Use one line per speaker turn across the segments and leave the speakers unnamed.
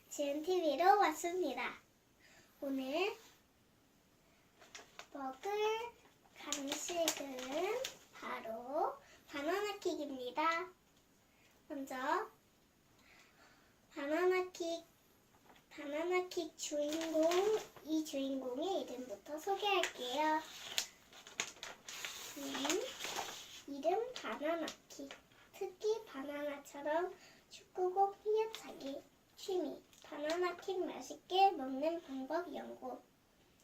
지은TV로 왔습니다. 오늘 먹을 간식은 바로 바나나킥입니다. 먼저 바나나킥 이 주인공의 이름부터 소개할게요. 이름 바나나킥. 특히 바나나처럼 축구공 휘어차기. 취미 바나나킥 맛있게 먹는 방법 연구.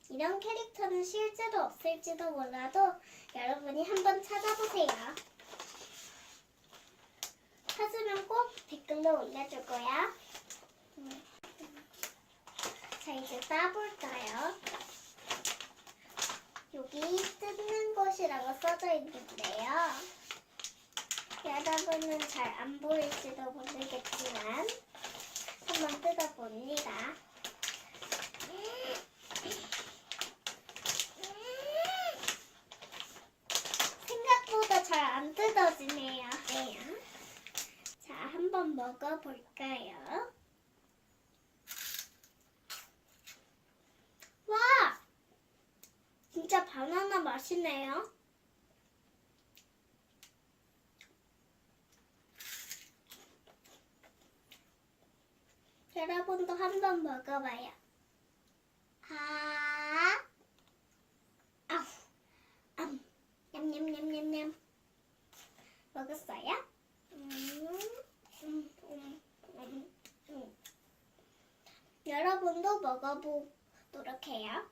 이런 캐릭터는 실제로 없을지도 몰라도 여러분이 한번 찾아보세요. 찾으면 꼭 댓글로 올려줄 거야. 자, 이제 따볼까요? 여기 뜯는 곳이라고 써져 있는데요. 여러분은 잘 안 보일지도 모르겠지만 한번 뜯어봅니다. 생각보다 잘 안 뜯어지네요. 자, 한번 먹어볼까요? 와! 진짜 바나나 맛이네요. 여러분도 한번 먹어봐요. 냠냠냠냠냠. 먹었어요? 여러분도 먹어보도록 해요.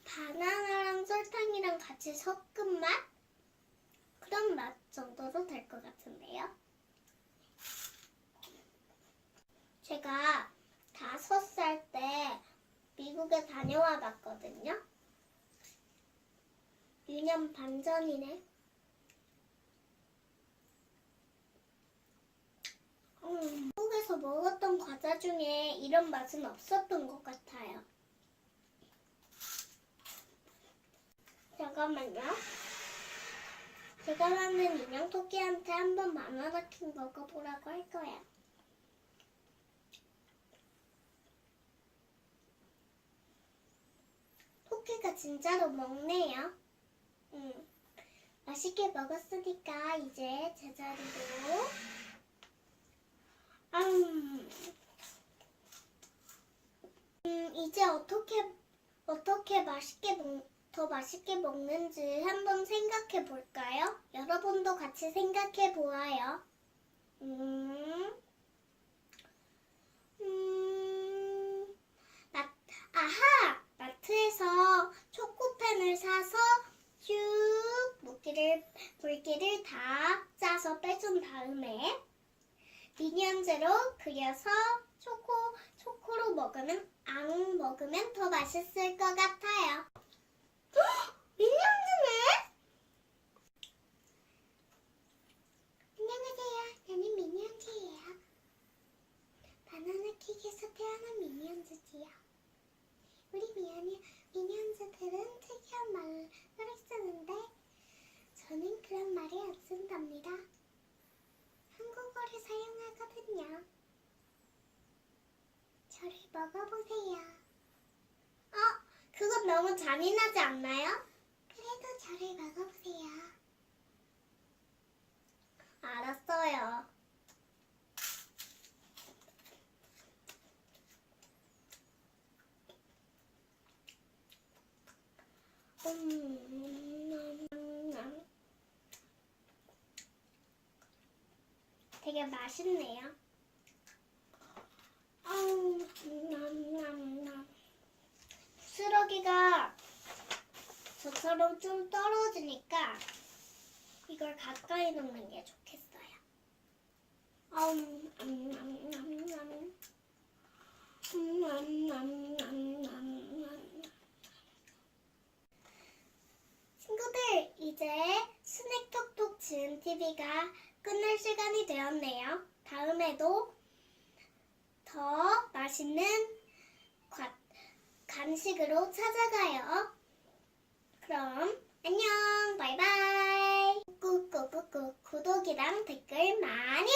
바나나랑 설탕이랑 같이 섞은 맛? 그런 맛 정도도 될 것 같은데요. 제가 5살 때 미국에 다녀와 봤거든요. 2년 반 전이네. 미국에서 먹었던 과자 중에 이런 맛은 없었던 것 같아요. 잠깐만요. 제가 만든 인형 토끼한테 한번 바나나킥 먹어보라고 할 거예요. 토끼가 진짜로 먹네요. 맛있게 먹었으니까 이제 제자리로. 이제 어떻게 더 맛있게 먹는지 한번 생각해 볼까요? 여러분도 같이 생각해 보아요. 마트에서 초코펜을 사서 쭉 물기를 다 짜서 빼준 다음에 미니언즈로 그려서 초코로 먹으면 더 맛있을 것 같아요. 미니언즈네? 안녕하세요. 저는 미니언즈예요. 바나나킥에서 태어난 미니언즈지요. 우리 미니언즈들은 특이한 말을 쓰는데 저는 그런 말을 안 쓴답니다. 한국어를 사용하거든요. 저를 먹어보세요. 그건 너무 잔인하지 않나요? 그래도 저를 먹어보세요. 알았어요. 되게 맛있네요. 부스러기가 저처럼 좀 떨어지니까 이걸 가까이 놓는 게 좋겠어요. 친구들, 이제 스낵톡톡 지은TV가 끝날 시간이 되었네요. 다음에도 더 맛있는 간식으로 찾아가요. 그럼 안녕, 바이바이. 꾹. 꾸꾸꾸꾸 구독이랑 댓글 많이